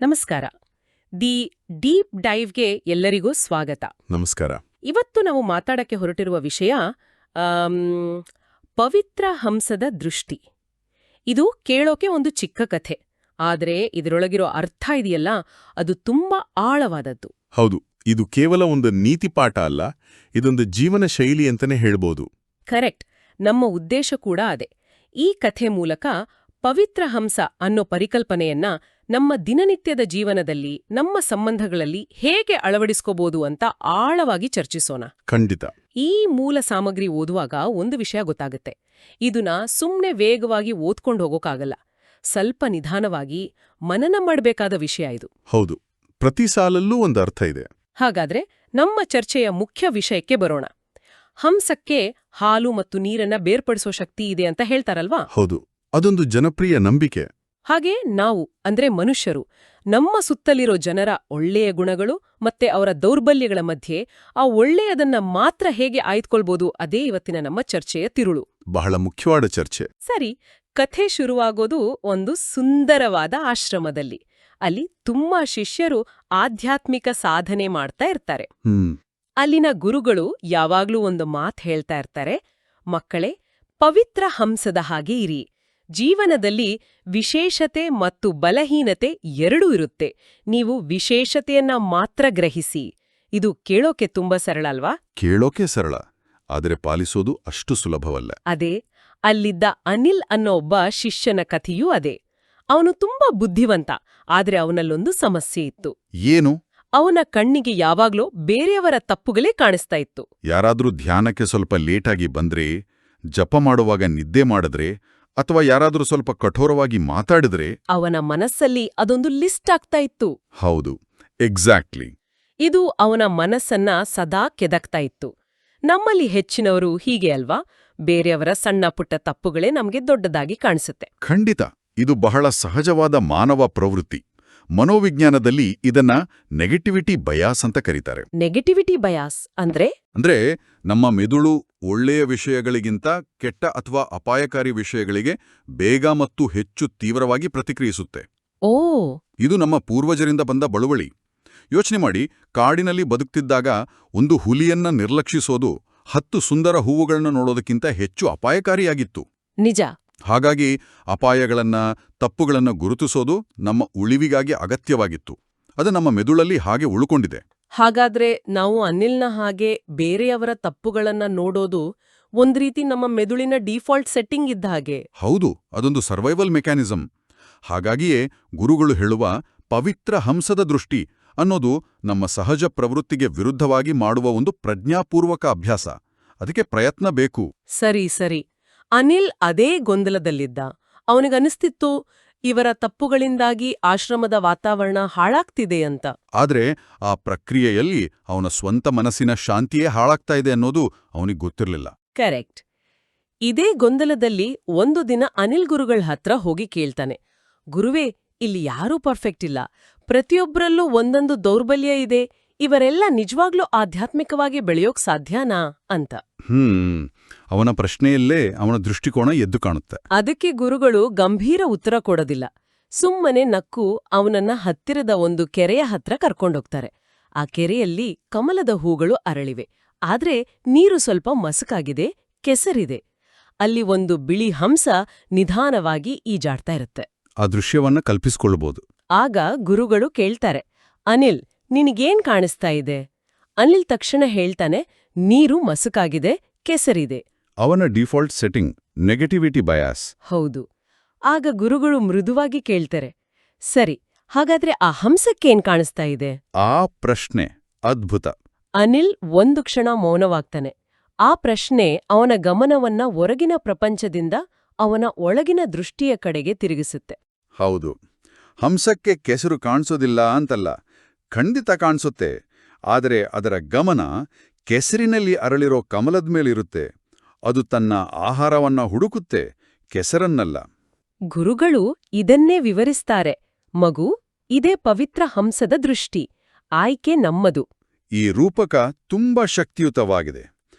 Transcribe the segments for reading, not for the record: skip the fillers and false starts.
ನಮಸ್ಕಾರ. The deep ಡೈವ್ಗೆ ಎಲ್ಲರಿಗೂ ಸ್ವಾಗತ. ನಮಸ್ಕಾರ. ಇವತ್ತು ನಾವು ಮಾತಾಡಕ್ಕೆ ಹೊರಟಿರುವ ವಿಷಯ ಆಮ್, ಪವಿತ್ರ ಹಂಸದ ದೃಷ್ಟಿ. ಇದು ಕೇಳೋಕೆ ಒಂದು ಚಿಕ್ಕ ಕಥೆ, ಆದರೆ ಇದರೊಳಗಿರೋ ಅರ್ಥ ಇದೆಯಲ್ಲ, ಅದು ತುಂಬಾ ಆಳವಾದದ್ದು. ಹೌದು, ಇದು ಕೇವಲ ಒಂದು ನೀತಿಪಾಠ ಅಲ್ಲ, ಇದೊಂದು ಜೀವನ ಶೈಲಿ ಅಂತಾನೆ ಹೇಳ್ಬೋದು. ಕರೆಕ್ಟ್. ನಮ್ಮ ಉದ್ದೇಶ ಕೂಡ ಅದೇ. ಈ ಕಥೆ ಮೂಲಕ ಪವಿತ್ರ ಹಂಸ ಅನ್ನೋ ಪರಿಕಲ್ಪನೆಯನ್ನ ನಮ್ಮ ದಿನನಿತ್ಯದ ಜೀವನದಲ್ಲಿ, ನಮ್ಮ ಸಂಬಂಧಗಳಲ್ಲಿ ಹೇಗೆ ಅಳವಡಿಸ್ಕೋಬಹುದು ಅಂತ ಆಳವಾಗಿ ಚರ್ಚಿಸೋಣ. ಖಂಡಿತ. ಈ ಮೂಲ ಸಾಮಗ್ರಿ ಓದುವಾಗ ಒಂದು ವಿಷಯ ಗೊತ್ತಾಗುತ್ತೆ. ಇದನ್ನ ಸುಮ್ನೆ ವೇಗವಾಗಿ ಓದ್ಕೊಂಡು ಹೋಗೋಕ್ಕಾಗಲ್ಲ. ಸ್ವಲ್ಪ ನಿಧಾನವಾಗಿ ಮನನ ಮಾಡಬೇಕಾದ ವಿಷಯ ಇದು. ಹೌದು, ಪ್ರತಿ ಸಾಲಲ್ಲೂ ಒಂದು ಅರ್ಥ ಇದೆ. ಹಾಗಾದ್ರೆ ನಮ್ಮ ಚರ್ಚೆಯ ಮುಖ್ಯ ವಿಷಯಕ್ಕೆ ಬರೋಣ. ಹಂಸಕ್ಕೆ ಹಾಲು ಮತ್ತು ನೀರನ್ನ ಬೇರ್ಪಡಿಸೋ ಶಕ್ತಿ ಇದೆ ಅಂತ ಹೇಳ್ತಾರಲ್ವಾ? ಹೌದು, ಅದೊಂದು ಜನಪ್ರಿಯ ನಂಬಿಕೆ. ಹಾಗೆ ನಾವು, ಅಂದ್ರೆ ಮನುಷ್ಯರು, ನಮ್ಮ ಸುತ್ತಲಿರೋ ಜನರ ಒಳ್ಳೆಯ ಗುಣಗಳು ಮತ್ತೆ ಅವರ ದೌರ್ಬಲ್ಯಗಳ ಮಧ್ಯೆ ಆ ಒಳ್ಳೆಯದನ್ನ ಮಾತ್ರ ಹೇಗೆ ಆಯ್ದುಕೊಳ್ಬೋದು, ಅದೇ ಇವತ್ತಿನ ನಮ್ಮ ಚರ್ಚೆಯ ತಿರುಳು. ಬಹಳ ಮುಖ್ಯವಾದ ಚರ್ಚೆ. ಸರಿ, ಕಥೆ ಶುರುವಾಗೋದು ಒಂದು ಸುಂದರವಾದ ಆಶ್ರಮದಲ್ಲಿ. ಅಲ್ಲಿ ತುಂಬಾ ಶಿಷ್ಯರು ಆಧ್ಯಾತ್ಮಿಕ ಸಾಧನೆ ಮಾಡ್ತಾ ಇರ್ತಾರೆ. ಅಲ್ಲಿನ ಗುರುಗಳು ಯಾವಾಗ್ಲೂ ಒಂದು ಮಾತು ಹೇಳ್ತಾ ಇರ್ತಾರೆ: ಮಕ್ಕಳೇ, ಪವಿತ್ರ ಹಂಸದ ಹಾಗೆ ಇರಿ. ಜೀವನದಲ್ಲಿ ವಿಶೇಷತೆ ಮತ್ತು ಬಲಹೀನತೆ ಎರಡೂ ಇರುತ್ತೆ. ನೀವು ವಿಶೇಷತೆಯನ್ನ ಮಾತ್ರ ಗ್ರಹಿಸಿ. ಇದು ಕೇಳೋಕೆ ತುಂಬಾ ಸರಳ ಅಲ್ವಾ? ಕೇಳೋಕೆ ಸರಳ, ಆದರೆ ಪಾಲಿಸೋದು ಅಷ್ಟು ಸುಲಭವಲ್ಲ. ಅದೇ, ಅಲ್ಲಿದ್ದ ಅನಿಲ್ ಅನ್ನೋ ಒಬ್ಬ ಶಿಷ್ಯನ ಕಥೆಯೂ ಅದೇ. ಅವನು ತುಂಬಾ ಬುದ್ಧಿವಂತ, ಆದ್ರೆ ಅವನಲ್ಲೊಂದು ಸಮಸ್ಯೆ ಇತ್ತು. ಏನು? ಅವನ ಕಣ್ಣಿಗೆ ಯಾವಾಗ್ಲೂ ಬೇರೆಯವರ ತಪ್ಪುಗಳೇ ಕಾಣಿಸ್ತಾ ಇತ್ತು. ಯಾರಾದ್ರೂ ಧ್ಯಾನಕ್ಕೆ ಸ್ವಲ್ಪ ಲೇಟಾಗಿ ಬಂದ್ರೆ, ಜಪ ಮಾಡುವಾಗ ನಿದ್ದೆ ಮಾಡಿದ್ರೆ, ಅಥವಾ ಯಾರಾದ್ರೂ ಸ್ವಲ್ಪ ಕಠೋರವಾಗಿ ಮಾತಾಡಿದ್ರೆ ಅವನ ಮನಸ್ಸಲ್ಲಿ ಅದೊಂದು ಲಿಸ್ಟ್ ಆಗ್ತಾ ಇತ್ತು. ಹೌದು, ಎಕ್ಸಾಕ್ಟ್ಲಿ. ಇದು ಅವನ ಮನಸ್ಸನ್ನ ಸದಾ ಕೆದಕ್ತಾ ಇತ್ತು. ನಮ್ಮಲ್ಲಿ ಹೆಚ್ಚಿನವರು ಹೀಗೆ ಅಲ್ವಾ? ಬೇರೆಯವರ ಸಣ್ಣ ಪುಟ್ಟ ತಪ್ಪುಗಳೇ ನಮ್ಗೆ ದೊಡ್ಡದಾಗಿ ಕಾಣಿಸುತ್ತೆ. ಖಂಡಿತ, ಇದು ಬಹಳ ಸಹಜವಾದ ಮಾನವ ಪ್ರವೃತ್ತಿ. ಮನೋವಿಜ್ಞಾನದಲ್ಲಿ ಇದನ್ನ ನೆಗೆಟಿವಿಟಿ ಬಯಾಸ್ ಅಂತ ಕರೀತಾರೆ. ನೆಗೆಟಿವಿಟಿ ಬಯಾಸ್ ಅಂದ್ರೆ ನಮ್ಮ ಮೆದುಳು ಒಳ್ಳೆಯ ವಿಷಯಗಳಿಗಿಂತ ಕೆಟ್ಟ ಅಥವಾ ಅಪಾಯಕಾರಿ ವಿಷಯಗಳಿಗೆ ಬೇಗ ಮತ್ತು ಹೆಚ್ಚು ತೀವ್ರವಾಗಿ ಪ್ರತಿಕ್ರಿಯಿಸುತ್ತೆ. ಓ, ಇದು ನಮ್ಮ ಪೂರ್ವಜರಿಂದ ಬಂದ ಬಳುವಳಿ. ಯೋಚನೆ ಮಾಡಿ, ಕಾಡಿನಲ್ಲಿ ಬದುಕ್ತಿದ್ದಾಗ ಒಂದು ಹುಲಿಯನ್ನ ನಿರ್ಲಕ್ಷಿಸೋದು 10 ಸುಂದರ ಹೂವುಗಳನ್ನ ನೋಡೋದಕ್ಕಿಂತ ಹೆಚ್ಚು ಅಪಾಯಕಾರಿಯಾಗಿತ್ತು. ನಿಜ. ಹಾಗಾಗಿ ಅಪಾಯಗಳನ್ನ, ತಪ್ಪುಗಳನ್ನ ಗುರುತಿಸೋದು ನಮ್ಮ ಉಳಿವಿಗಾಗಿ ಅಗತ್ಯವಾಗಿತ್ತು. ಅದು ನಮ್ಮ ಮೆದುಳಲ್ಲಿ ಹಾಗೆ ಉಳ್ಕೊಂಡಿದೆ. ಹಾಗಾದ್ರೆ ನಾವು ಅನಿಲ್ನ ಹಾಗೆ ಬೇರೆಯವರ ತಪ್ಪುಗಳನ್ನ ನೋಡೋದು ಒಂದ್ ರೀತಿ ನಮ್ಮ ಮೆದುಳಿನ ಡಿಫಾಲ್ಟ್ ಸೆಟ್ಟಿಂಗ್ ಇದ್ದ ಹಾಗೆ. ಹೌದು, ಅದೊಂದು ಸರ್ವೈವಲ್ ಮೆಕ್ಯಾನಿಸಮ್. ಹಾಗಾಗಿಯೇ ಗುರುಗಳು ಹೇಳುವ ಪವಿತ್ರ ಹಂಸದ ದೃಷ್ಟಿ ಅನ್ನೋದು ನಮ್ಮ ಸಹಜ ಪ್ರವೃತ್ತಿಗೆ ವಿರುದ್ಧವಾಗಿ ಮಾಡುವ ಒಂದು ಪ್ರಜ್ಞಾಪೂರ್ವಕ ಅಭ್ಯಾಸ. ಅದಕ್ಕೆ ಪ್ರಯತ್ನ ಬೇಕು. ಸರಿ. ಅನಿಲ್ ಅದೇ ಗೊಂದಲದಲ್ಲಿದ್ದ. ಅವನಿಗನಿಸ್ತಿತ್ತು, ಇವರ ತಪ್ಪುಗಳಿಂದಾಗಿ ಆಶ್ರಮದ ವಾತಾವರಣ ಹಾಳಾಗ್ತಿದೆ ಅಂತ. ಆದ್ರೆ ಆ ಪ್ರಕ್ರಿಯೆಯಲ್ಲಿ ಅವನ ಸ್ವಂತ ಮನಸ್ಸಿನ ಶಾಂತಿಯೇ ಹಾಳಾಗ್ತಾ ಇದೆ ಅನ್ನೋದು ಅವನಿಗೆ ಗೊತ್ತಿರಲಿಲ್ಲ. ಕರೆಕ್ಟ್. ಇದೇ ಗೊಂದಲದಲ್ಲಿ ಒಂದು ದಿನ ಅನಿಲ್ ಗುರುಗಳ ಹತ್ರ ಹೋಗಿ ಕೇಳ್ತಾನೆ: ಗುರುವೇ, ಇಲ್ಲಿ ಯಾರೂ ಪರ್ಫೆಕ್ಟ್ ಇಲ್ಲ, ಪ್ರತಿಯೊಬ್ಬರಲ್ಲೂ ಒಂದೊಂದು ದೌರ್ಬಲ್ಯ ಇದೆ, ಇವರೆಲ್ಲ ನಿಜವಾಗ್ಲೂ ಆಧ್ಯಾತ್ಮಿಕವಾಗಿ ಬೆಳೆಯೋಕ್ ಸಾಧ್ಯನಾ ಅಂತ. ಅವನ ಪ್ರಶ್ನೆಯಲ್ಲೇ ಅವನ ದೃಷ್ಟಿಕೋನ ಎದ್ದು ಕಾಣುತ್ತೆ. ಅದಕ್ಕೆ ಗುರುಗಳು ಗಂಭೀರ ಉತ್ತರ ಕೊಡೋದಿಲ್ಲ. ಸುಮ್ಮನೆ ನಕ್ಕು ಅವನನ್ನ ಹತ್ತಿರದ ಒಂದು ಕೆರೆಯ ಹತ್ರ ಕರ್ಕೊಂಡೋಗ್ತಾರೆ. ಆ ಕೆರೆಯಲ್ಲಿ ಕಮಲದ ಹೂಗಳು ಅರಳಿವೆ, ಆದ್ರೆ ನೀರು ಸ್ವಲ್ಪ ಮಸಕಾಗಿದೆ, ಕೆಸರಿದೆ. ಅಲ್ಲಿ ಒಂದು ಬಿಳಿ ಹಂಸ ನಿಧಾನವಾಗಿ ಈಜಾಡ್ತಾ ಇರುತ್ತೆ. ಆ ದೃಶ್ಯವನ್ನ ಕಲ್ಪಿಸಿಕೊಳ್ಳಬಹುದು. ಆಗ ಗುರುಗಳು ಕೇಳ್ತಾರೆ: ಅನಿಲ್, ನಿನಗೇನ್ ಕಾಣಿಸ್ತಾ ಇದೆ? ಅನಿಲ್ ತಕ್ಷಣ ಹೇಳ್ತಾನೆ: ನೀರು ಮಸುಕಾಗಿದೆ, ಕೆಸರಿದೆ. ಅವನ ಡಿಫಾಲ್ಟ್ ಸೆಟ್ಟಿಂಗ್ ನೆಗೆಟಿವಿಟಿ ಬಯಾಸ್. ಹೌದು. ಆಗ ಗುರುಗಳು ಮೃದುವಾಗಿ ಕೇಳ್ತಾರೆ: ಸರಿ, ಹಾಗಾದ್ರೆ ಆ ಹಂಸಕ್ಕೇನ್ ಕಾಣಿಸ್ತಾ ಇದೆ? ಆ ಪ್ರಶ್ನೆ ಅದ್ಭುತ. ಅನಿಲ್ ಒಂದು ಕ್ಷಣ ಮೌನವಾಗ್ತಾನೆ. ಆ ಪ್ರಶ್ನೆ ಅವನ ಗಮನವನ್ನ ಹೊರಗಿನ ಪ್ರಪಂಚದಿಂದ ಅವನ ಒಳಗಿನ ದೃಷ್ಟಿಯ ಕಡೆಗೆ ತಿರುಗಿಸುತ್ತೆ. ಹೌದು, ಹಂಸಕ್ಕೆ ಕೆಸರು ಕಾಣಿಸೋದಿಲ್ಲ ಅಂತಲ್ಲ, ಖಂಡಿತ ಕಾಣಿಸುತ್ತೆ. ಆದರೆ ಅದರ ಗಮನ ಕೆಸರಿನಲ್ಲಿ ಅರಳಿರೋ ಕಮಲದ ಮೇಲಿರುತ್ತೆ. ಅದು ತನ್ನ ಆಹಾರವನ್ನ ಹುಡುಕುತ್ತೆ, ಕೆಸರನ್ನಲ್ಲ. ಗುರುಗಳು ಇದನ್ನೇ ವಿವರಿಸ್ತಾರೆ: ಮಗು, ಇದೇ ಪವಿತ್ರ ಹಂಸದ ದೃಷ್ಟಿ. ಆಯ್ಕೆ ನಮ್ಮದು. ಈ ರೂಪಕ ತುಂಬಾ ಶಕ್ತಿಯುತವಾಗಿದೆ.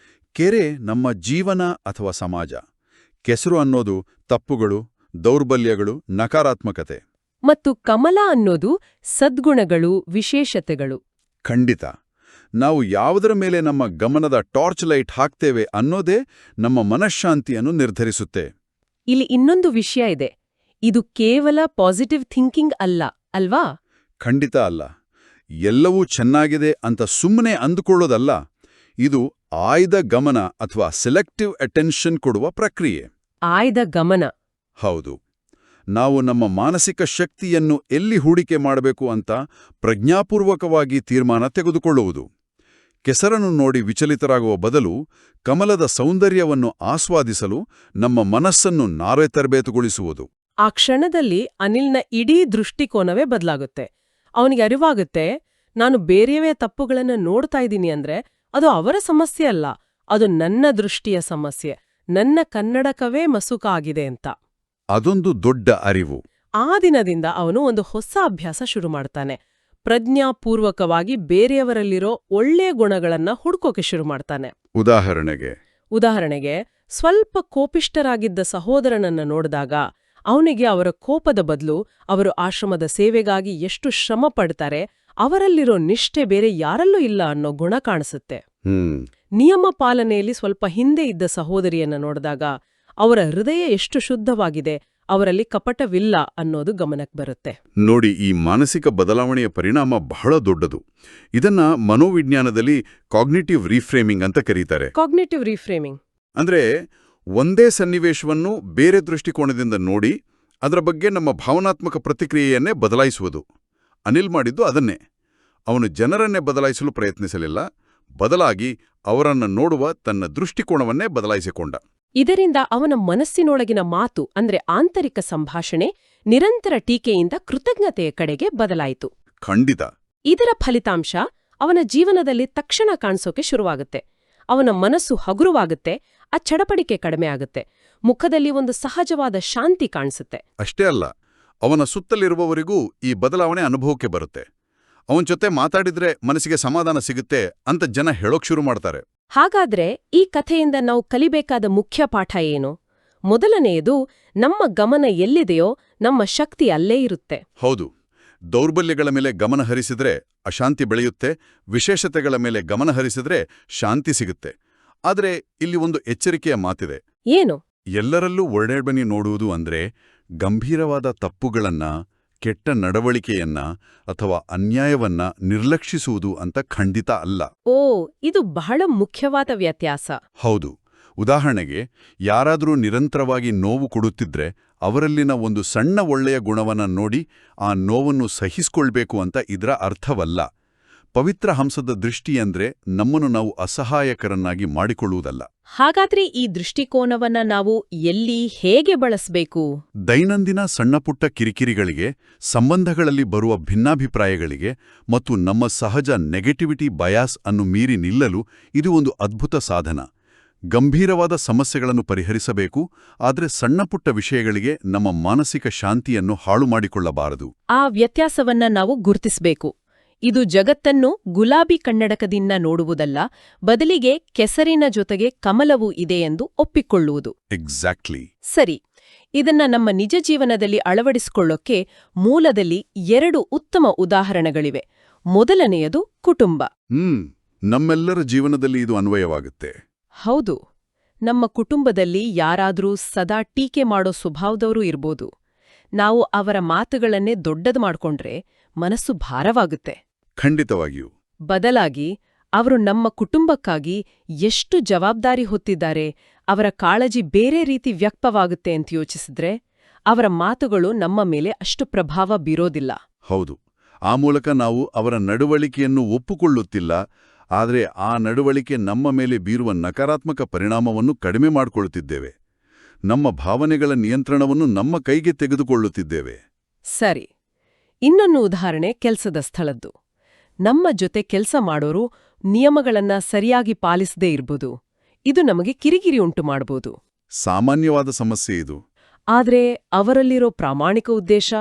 ಕೆರೆ ನಮ್ಮ ಜೀವನ ಅಥವಾ ಸಮಾಜ. ಕೆಸರು ಅನ್ನೋದು ತಪ್ಪುಗಳು, ದೌರ್ಬಲ್ಯಗಳು, ನಕಾರಾತ್ಮಕತೆ. ಮತ್ತು ಕಮಲ ಅನ್ನೋದು ಸದ್ಗುಣಗಳು, ವಿಶೇಷತೆಗಳು. ಖಂಡಿತ. ನಾವು ಯಾವುದರ ಮೇಲೆ ನಮ್ಮ ಗಮನದ ಟಾರ್ಚ್ ಲೈಟ್ ಹಾಕ್ತೇವೆ ಅನ್ನೋದೇ ನಮ್ಮ ಮನಃಶಾಂತಿಯನ್ನು ನಿರ್ಧರಿಸುತ್ತೆ. ಇಲ್ಲಿ ಇನ್ನೊಂದು ವಿಷಯ ಇದೆ. ಇದು ಕೇವಲ ಪಾಸಿಟಿವ್ ಥಿಂಕಿಂಗ್ ಅಲ್ಲ, ಅಲ್ವಾ? ಖಂಡಿತ ಅಲ್ಲ. ಎಲ್ಲವೂ ಚೆನ್ನಾಗಿದೆ ಅಂತ ಸುಮ್ಮನೆ ಅಂದುಕೊಳ್ಳೋದಲ್ಲ. ಇದು ಆಯ್ದ ಗಮನ ಅಥವಾ ಸೆಲೆಕ್ಟಿವ್ ಅಟೆನ್ಷನ್ ಕೊಡುವ ಪ್ರಕ್ರಿಯೆ. ಆಯ್ದ ಗಮನ. ಹೌದು. ನಾವು ನಮ್ಮ ಮಾನಸಿಕ ಶಕ್ತಿಯನ್ನು ಎಲ್ಲಿ ಹೂಡಿಕೆ ಮಾಡಬೇಕು ಅಂತ ಪ್ರಜ್ಞಾಪೂರ್ವಕವಾಗಿ ತೀರ್ಮಾನ ತೆಗೆದುಕೊಳ್ಳುವುದು. ಕೆಸರನ್ನು ನೋಡಿ ವಿಚಲಿತರಾಗುವ ಬದಲು ಕಮಲದ ಸೌಂದರ್ಯವನ್ನು ಆಸ್ವಾದಿಸಲು ನಮ್ಮ ಮನಸ್ಸನ್ನು ನಾವೇ ತರಬೇತುಗೊಳಿಸುವುದು. ಆ ಕ್ಷಣದಲ್ಲಿ ಅನಿಲ್ನ ಇಡೀ ದೃಷ್ಟಿಕೋನವೇ ಬದಲಾಗುತ್ತೆ. ಅವನಿಗೆ ಅರಿವಾಗುತ್ತೆ, ನಾನು ಬೇರೆಯವೇ ತಪ್ಪುಗಳನ್ನು ನೋಡ್ತಾ ಇದ್ದೀನಿ ಅಂದ್ರೆ ಅದು ಅವರ ಸಮಸ್ಯೆ ಅಲ್ಲ, ಅದು ನನ್ನ ದೃಷ್ಟಿಯ ಸಮಸ್ಯೆ, ನನ್ನ ಕನ್ನಡಕವೇ ಮಸುಕಾಗಿದೆ ಅಂತ. ಅದೊಂದು ದೊಡ್ಡ ಅರಿವು. ಆ ದಿನದಿಂದ ಅವನು ಒಂದು ಹೊಸ ಅಭ್ಯಾಸ ಶುರು ಮಾಡ್ತಾನೆ. ಪ್ರಜ್ಞಾಪೂರ್ವಕವಾಗಿ ಬೇರೆಯವರಲ್ಲಿರೋ ಒಳ್ಳೆಯ ಗುಣಗಳನ್ನ ಹುಡ್ಕೋಕೆ ಶುರು ಮಾಡ್ತಾನೆ. ಉದಾಹರಣೆಗೆ ಸ್ವಲ್ಪ ಕೋಪಿಷ್ಠರಾಗಿದ್ದ ಸಹೋದರನನ್ನ ನೋಡಿದಾಗ ಅವನಿಗೆ ಅವರ ಕೋಪದ ಬದಲು ಅವರು ಆಶ್ರಮದ ಸೇವೆಗಾಗಿ ಎಷ್ಟು ಶ್ರಮ ಪಡ್ತಾರೆ, ಅವರಲ್ಲಿರೋ ನಿಷ್ಠೆ ಬೇರೆ ಯಾರಲ್ಲೂ ಇಲ್ಲ ಅನ್ನೋ ಗುಣ ಕಾಣಿಸುತ್ತೆ. ನಿಯಮ ಪಾಲನೆಯಲ್ಲಿ ಸ್ವಲ್ಪ ಹಿಂದೆ ಇದ್ದ ಸಹೋದರಿಯನ್ನ ನೋಡಿದಾಗ ಅವರ ಹೃದಯ ಎಷ್ಟು ಶುದ್ಧವಾಗಿದೆ, ಅವರಲ್ಲಿ ಕಪಟವಿಲ್ಲ ಅನ್ನೋದು ಗಮನಕ್ಕೆ ಬರುತ್ತೆ. ನೋಡಿ, ಈ ಮಾನಸಿಕ ಬದಲಾವಣೆಯ ಪರಿಣಾಮ ಬಹಳ ದೊಡ್ಡದು. ಇದನ್ನ ಮನೋವಿಜ್ಞಾನದಲ್ಲಿ ಕಾಗ್ನಿಟಿವ್ ರೀಫ್ರೇಮಿಂಗ್ ಅಂತ ಕರೀತಾರೆ. ಕಾಗ್ನಿಟಿವ್ ರೀಫ್ರೇಮಿಂಗ್ ಅಂದ್ರೆ ಒಂದೇ ಸನ್ನಿವೇಶವನ್ನು ಬೇರೆ ದೃಷ್ಟಿಕೋನದಿಂದ ನೋಡಿ ಅದರ ಬಗ್ಗೆ ನಮ್ಮ ಭಾವನಾತ್ಮಕ ಪ್ರತಿಕ್ರಿಯೆಯನ್ನೇ ಬದಲಾಯಿಸುವುದು. ಅನಿಲ್ ಮಾಡಿದ್ದು ಅದನ್ನೇ. ಅವನು ಜನರನ್ನೇ ಬದಲಾಯಿಸಲು ಪ್ರಯತ್ನಿಸಲಿಲ್ಲ, ಬದಲಾಗಿ ಅವರನ್ನು ನೋಡುವ ತನ್ನ ದೃಷ್ಟಿಕೋನವನ್ನೇ ಬದಲಾಯಿಸಿಕೊಂಡ. ಇದರಿಂದ ಅವನ ಮನಸ್ಸಿನೊಳಗಿನ ಮಾತು ಅಂದ್ರೆ ಆಂತರಿಕ ಸಂಭಾಷಣೆ ನಿರಂತರ ಟೀಕೆಯಿಂದ ಕೃತಜ್ಞತೆಯ ಕಡೆಗೆ ಬದಲಾಯಿತು. ಖಂಡಿತ. ಇದರ ಫಲಿತಾಂಶ ಅವನ ಜೀವನದಲ್ಲಿ ತಕ್ಷಣ ಕಾಣಿಸೋಕೆ ಶುರುವಾಗುತ್ತೆ. ಅವನ ಮನಸ್ಸು ಹಗುರವಾಗುತ್ತೆ, ಆ ಚಡಪಡಿಕೆ ಕಡಿಮೆ ಆಗುತ್ತೆ, ಮುಖದಲ್ಲಿ ಒಂದು ಸಹಜವಾದ ಶಾಂತಿ ಕಾಣಿಸುತ್ತೆ. ಅಷ್ಟೇ ಅಲ್ಲ, ಅವನ ಸುತ್ತಲಿರುವವರಿಗೂ ಈ ಬದಲಾವಣೆ ಅನುಭವಕ್ಕೆ ಬರುತ್ತೆ. ಅವನ ಜೊತೆ ಮಾತಾಡಿದ್ರೆ ಮನಸ್ಸಿಗೆ ಸಮಾಧಾನ ಸಿಗುತ್ತೆ ಅಂತ ಜನ ಹೇಳೋಕ್ ಶುರು ಮಾಡ್ತಾರೆ. ಹಾಗಾದ್ರೆ ಈ ಕಥೆಯಿಂದ ನಾವು ಕಲಿಬೇಕಾದ ಮುಖ್ಯ ಪಾಠ ಏನು? ಮೊದಲನೆಯದು, ನಮ್ಮ ಗಮನ ಎಲ್ಲಿದೆಯೋ ನಮ್ಮ ಶಕ್ತಿ ಅಲ್ಲೇ ಇರುತ್ತೆ. ಹೌದು. ದೌರ್ಬಲ್ಯಗಳ ಮೇಲೆ ಗಮನ ಹರಿಸಿದ್ರೆ ಅಶಾಂತಿ ಬೆಳೆಯುತ್ತೆ, ವಿಶೇಷತೆಗಳ ಮೇಲೆ ಗಮನ ಹರಿಸಿದ್ರೆ ಶಾಂತಿ ಸಿಗುತ್ತೆ. ಆದರೆ ಇಲ್ಲಿ ಒಂದು ಎಚ್ಚರಿಕೆಯ ಮಾತಿದೆ. ಏನು? ಎಲ್ಲರಲ್ಲೂ ಒಳ್ಳೆಯಬನಿ ನೋಡುವುದು ಅಂದ್ರೆ ಗಂಭೀರವಾದ ತಪ್ಪುಗಳನ್ನ, ಕೆಟ್ಟ ನಡವಳಿಕೆಯನ್ನ ಅಥವಾ ಅನ್ಯಾಯವನ್ನ ನಿರ್ಲಕ್ಷಿಸುವುದು ಅಂತ ಖಂಡಿತ ಅಲ್ಲ. ಓ, ಇದು ಬಹಳ ಮುಖ್ಯವಾದ ವ್ಯತ್ಯಾಸ. ಹೌದು. ಉದಾಹರಣೆಗೆ, ಯಾರಾದರೂ ನಿರಂತರವಾಗಿ ನೋವು ಕೊಡುತ್ತಿದ್ರೆ ಅವರಲ್ಲಿನ ಒಂದು ಸಣ್ಣ ಒಳ್ಳೆಯ ಗುಣವನ್ನ ನೋಡಿ ಆ ನೋವನ್ನು ಸಹಿಸಿಕೊಳ್ಬೇಕು ಅಂತ ಇದರ ಅರ್ಥವಲ್ಲ. ಪವಿತ್ರ ಹಂಸದ ದೃಷ್ಟಿಯಂದ್ರೆ ನಮ್ಮನ್ನು ನಾವು ಅಸಹಾಯಕರನ್ನಾಗಿ ಮಾಡಿಕೊಳ್ಳುವುದಲ್ಲ. ಹಾಗಾದ್ರೆ ಈ ದೃಷ್ಟಿಕೋನವನ್ನ ನಾವು ಎಲ್ಲಿ ಹೇಗೆ ಬಳಸಬೇಕು? ದೈನಂದಿನ ಸಣ್ಣಪುಟ್ಟ ಕಿರಿಕಿರಿಗಳಿಗೆ, ಸಂಬಂಧಗಳಲ್ಲಿ ಬರುವ ಭಿನ್ನಾಭಿಪ್ರಾಯಗಳಿಗೆ ಮತ್ತು ನಮ್ಮ ಸಹಜ ನೆಗೆಟಿವಿಟಿ ಬಯಾಸ್ ಅನ್ನು ಮೀರಿ ನಿಲ್ಲಲು ಇದು ಒಂದು ಅದ್ಭುತ ಸಾಧನ. ಗಂಭೀರವಾದ ಸಮಸ್ಯೆಗಳನ್ನು ಪರಿಹರಿಸಬೇಕು, ಆದರೆ ಸಣ್ಣಪುಟ್ಟ ವಿಷಯಗಳಿಗೆ ನಮ್ಮ ಮಾನಸಿಕ ಶಾಂತಿಯನ್ನು ಹಾಳು ಮಾಡಿಕೊಳ್ಳಬಾರದು. ಆ ವ್ಯತ್ಯಾಸವನ್ನ ನಾವು ಗುರುತಿಸಬೇಕು. ಇದು ಜಗತ್ತನ್ನು ಗುಲಾಬಿ ಕನ್ನಡಕದಿಂದ ನೋಡುವುದಲ್ಲ, ಬದಲಿಗೆ ಕೆಸರಿನ ಜೊತೆಗೆ ಕಮಲವೂ ಇದೆ ಎಂದು ಒಪ್ಪಿಕೊಳ್ಳುವುದು. ಎಕ್ಸಾಕ್ಟ್ಲಿ. ಸರಿ, ಇದನ್ನ ನಮ್ಮ ನಿಜ ಜೀವನದಲ್ಲಿ ಅಳವಡಿಸಿಕೊಳ್ಳೋಕೆ ಮೂಲದಲ್ಲಿ 2 ಉತ್ತಮ ಉದಾಹರಣೆಗಳಿವೆ. ಮೊದಲನೆಯದು ಕುಟುಂಬ. ನಮ್ಮೆಲ್ಲರ ಜೀವನದಲ್ಲಿ ಇದು ಅನ್ವಯವಾಗುತ್ತೆ. ಹೌದು. ನಮ್ಮ ಕುಟುಂಬದಲ್ಲಿ ಯಾರಾದ್ರೂ ಸದಾ ಟೀಕೆ ಮಾಡೋ ಸ್ವಭಾವದವರು ಇರ್ಬೋದು. ನಾವು ಅವರ ಮಾತುಗಳನ್ನೇ ದೊಡ್ಡದು ಮಾಡ್ಕೊಂಡ್ರೆ ಮನಸ್ಸು ಭಾರವಾಗುತ್ತೆ. ಖಂಡಿತವಾಗಿಯೂ. ಬದಲಾಗಿ ಅವರು ನಮ್ಮ ಕುಟುಂಬಕ್ಕಾಗಿ ಎಷ್ಟು ಜವಾಬ್ದಾರಿ ಹೊತ್ತಿದ್ದಾರೆ, ಅವರ ಕಾಳಜಿ ಬೇರೆ ರೀತಿ ವ್ಯಕ್ತವಾಗುತ್ತೆ ಅಂತ ಯೋಚಿಸಿದ್ರೆ ಅವರ ಮಾತುಗಳು ನಮ್ಮ ಮೇಲೆ ಅಷ್ಟು ಪ್ರಭಾವ ಬೀರೋದಿಲ್ಲ. ಹೌದು. ಆ ಮೂಲಕ ನಾವು ಅವರ ನಡವಳಿಕೆಯನ್ನು ಒಪ್ಪುಕೊಳ್ಳುತ್ತಿಲ್ಲ, ಆದರೆ ಆ ನಡವಳಿಕೆ ನಮ್ಮ ಮೇಲೆ ಬೀರುವ ನಕಾರಾತ್ಮಕ ಪರಿಣಾಮವನ್ನು ಕಡಿಮೆ ಮಾಡಿಕೊಳ್ಳುತ್ತಿದ್ದೇವೆ. ನಮ್ಮ ಭಾವನೆಗಳ ನಿಯಂತ್ರಣವನ್ನು ನಮ್ಮ ಕೈಗೆ ತೆಗೆದುಕೊಳ್ಳುತ್ತಿದ್ದೇವೆ. ಸರಿ, ಇನ್ನೊಂದು ಉದಾಹರಣೆ ಕೆಲಸದ ಸ್ಥಳದ್ದು. ನಮ್ಮ ಜೊತೆ ಕೆಲಸ ಮಾಡೋರು ನಿಯಮಗಳನ್ನ ಸರಿಯಾಗಿ ಪಾಲಿಸದೇ ಇರ್ಬೋದು. ಇದು ನಮಗೆ ಕಿರಿಕಿರಿ ಉಂಟು ಮಾಡಬಹುದು. ಸಾಮಾನ್ಯವಾದ ಸಮಸ್ಯೆ ಇದು. ಆದ್ರೆ ಅವರಲ್ಲಿರೋ ಪ್ರಾಮಾಣಿಕ ಉದ್ದೇಶ,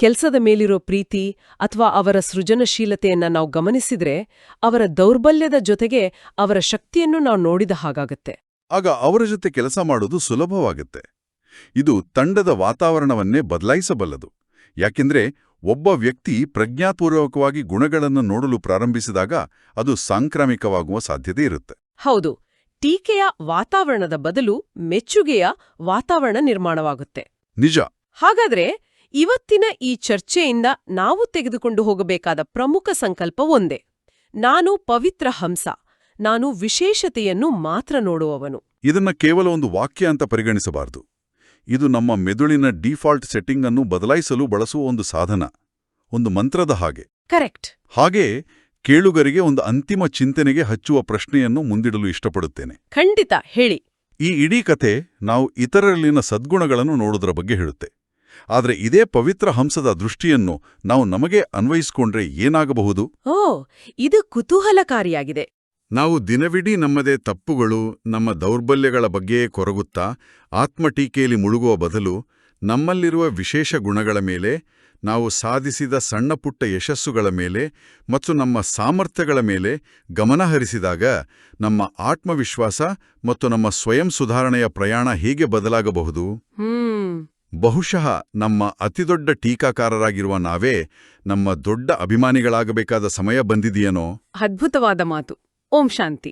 ಕೆಲಸದ ಮೇಲಿರೋ ಪ್ರೀತಿ ಅಥವಾ ಅವರ ಸೃಜನಶೀಲತೆಯನ್ನ ನಾವು ಗಮನಿಸಿದ್ರೆ ಅವರ ದೌರ್ಬಲ್ಯದ ಜೊತೆಗೆ ಅವರ ಶಕ್ತಿಯನ್ನು ನಾವು ನೋಡಿದ ಹಾಗಾಗತ್ತೆ. ಆಗ ಅವರ ಜೊತೆ ಕೆಲಸ ಮಾಡೋದು ಸುಲಭವಾಗುತ್ತೆ. ಇದು ತಂಡದ ವಾತಾವರಣವನ್ನೇ ಬದಲಾಯಿಸಬಲ್ಲದು. ಯಾಕೆಂದ್ರೆ ಒಬ್ಬ ವ್ಯಕ್ತಿ ಪ್ರಜ್ಞಾಪೂರ್ವಕವಾಗಿ ಗುಣಗಳನ್ನು ನೋಡಲು ಪ್ರಾರಂಭಿಸಿದಾಗ ಅದು ಸಾಂಕ್ರಾಮಿಕವಾಗುವ ಸಾಧ್ಯತೆ ಇರುತ್ತೆ. ಹೌದು, ಟೀಕೆಯ ವಾತಾವರಣದ ಬದಲು ಮೆಚ್ಚುಗೆಯ ವಾತಾವರಣ ನಿರ್ಮಾಣವಾಗುತ್ತೆ. ನಿಜ. ಹಾಗಾದ್ರೆ ಇವತ್ತಿನ ಈ ಚರ್ಚೆಯಿಂದ ನಾವು ತೆಗೆದುಕೊಂಡು ಹೋಗಬೇಕಾದ ಪ್ರಮುಖ ಸಂಕಲ್ಪ ಒಂದೇ: ನಾನು ಪವಿತ್ರ ಹಂಸ, ನಾನು ವಿಶೇಷತೆಯನ್ನು ಮಾತ್ರ ನೋಡುವವನು. ಇದನ್ನ ಕೇವಲ ಒಂದು ವಾಕ್ಯ ಅಂತ ಪರಿಗಣಿಸಬಾರದು. ಇದು ನಮ್ಮ ಮೆದುಳಿನ ಡಿಫಾಲ್ಟ್ ಸೆಟ್ಟಿಂಗ್ ಅನ್ನು ಬದಲಾಯಿಸಲು ಬಳಸುವ ಒಂದು ಸಾಧನ, ಒಂದು ಮಂತ್ರದ ಹಾಗೆ. ಕರೆಕ್ಟ್. ಹಾಗೇ ಕೇಳುಗರಿಗೆ ಒಂದು ಅಂತಿಮ ಚಿಂತನೆಗೆ ಹಚ್ಚುವ ಪ್ರಶ್ನೆಯನ್ನು ಮುಂದಿಡಲು ಇಷ್ಟಪಡುತ್ತೇನೆ. ಖಂಡಿತ, ಹೇಳಿ. ಈ ಇಡೀ ಕಥೆ ನಾವು ಇತರರಲ್ಲಿನ ಸದ್ಗುಣಗಳನ್ನು ನೋಡುವುದರ ಬಗ್ಗೆ ಹೇಳುತ್ತೆ. ಆದರೆ ಇದೇ ಪವಿತ್ರ ಹಂಸದ ದೃಷ್ಟಿಯನ್ನು ನಾವು ನಮಗೆ ಅನ್ವಯಿಸಿಕೊಂಡ್ರೆ ಏನಾಗಬಹುದು? ಓ, ಇದು ಕುತೂಹಲಕಾರಿಯಾಗಿದೆ. ನಾವು ದಿನವಿಡೀ ನಮ್ಮದೇ ತಪ್ಪುಗಳು, ನಮ್ಮ ದೌರ್ಬಲ್ಯಗಳ ಬಗ್ಗೆಯೇ ಕೊರಗುತ್ತಾ ಆತ್ಮಟೀಕೆಯಲ್ಲಿ ಮುಳುಗುವ ಬದಲು ನಮ್ಮಲ್ಲಿರುವ ವಿಶೇಷ ಗುಣಗಳ ಮೇಲೆ, ನಾವು ಸಾಧಿಸಿದ ಸಣ್ಣಪುಟ್ಟ ಯಶಸ್ಸುಗಳ ಮೇಲೆ ಮತ್ತು ನಮ್ಮ ಸಾಮರ್ಥ್ಯಗಳ ಮೇಲೆ ಗಮನಹರಿಸಿದಾಗ ನಮ್ಮ ಆತ್ಮವಿಶ್ವಾಸ ಮತ್ತು ನಮ್ಮ ಸ್ವಯಂ ಸುಧಾರಣೆಯ ಪ್ರಯಾಣ ಹೇಗೆ ಬದಲಾಗಬಹುದು? ಬಹುಶಃ ನಮ್ಮ ಅತಿದೊಡ್ಡ ಟೀಕಾಕಾರರಾಗಿರುವ ನಾವೇ ನಮ್ಮ ದೊಡ್ಡ ಅಭಿಮಾನಿಗಳಾಗಬೇಕಾದ ಸಮಯ ಬಂದಿದೆಯೇನೋ? ಅದ್ಭುತವಾದ ಮಾತು. ಓಂ ಶಾಂತಿ.